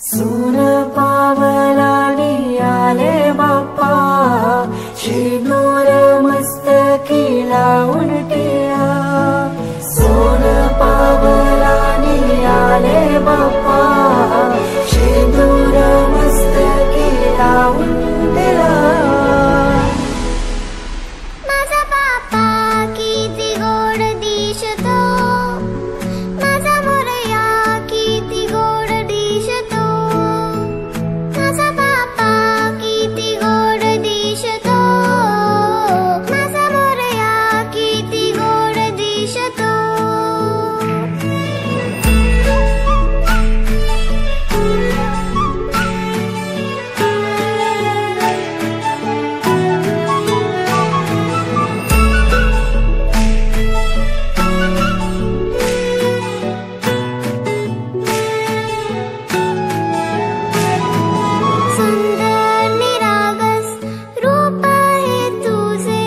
सून पावलानी आले बाप्पा, शेंदूर मस्तकी लावून टिळा. सोन पावलानी आले बाप्पा, शेंदूर मस्तकी लावून टिळा. माझा बाप्पा किती गोड दिसतो, माझा मोरया किती गोड दिसतो. माझा बाप्पा किती गोड दिसतो, माझा मोरया किती गोड दिसतो. सुंदर निरागस रूप आहे तुझे,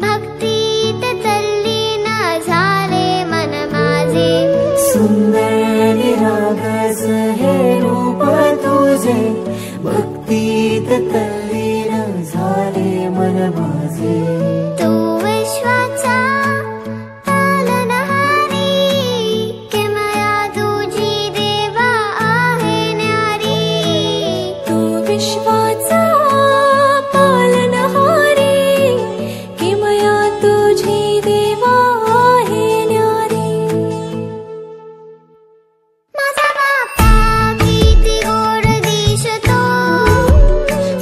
भक्तीत तल्लीन झाले मन माझे. सुंदर निरागस हे रूप तुझे, भक्तीत तल्लीन झाले मन माझे. तू विश्वाचा पालनहारी, किमया तुझी देवा आहे न्यारी. तू विश्वाचा पालनहारी, किमया तुझी देवा आहे न्यारी. माझा बाप्पा किती गोड दिसतो,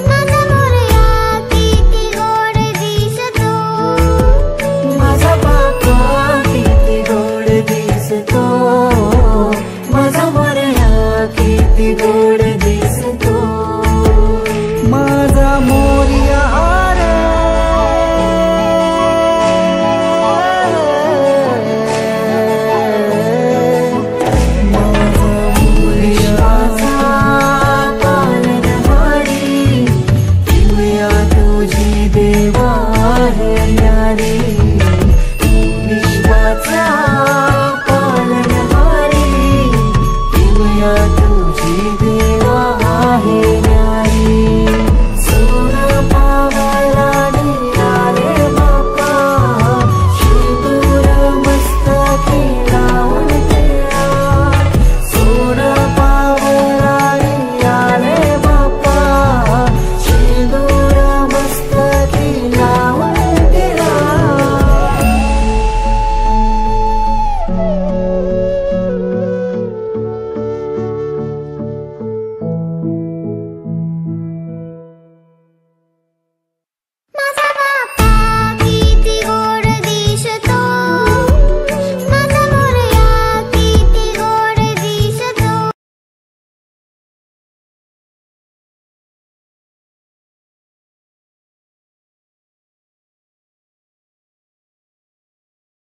माझा मोरया किती गोड दिसतो. माझा बाप्पा किती गोड दिसतो, माझा मोरया किती गोड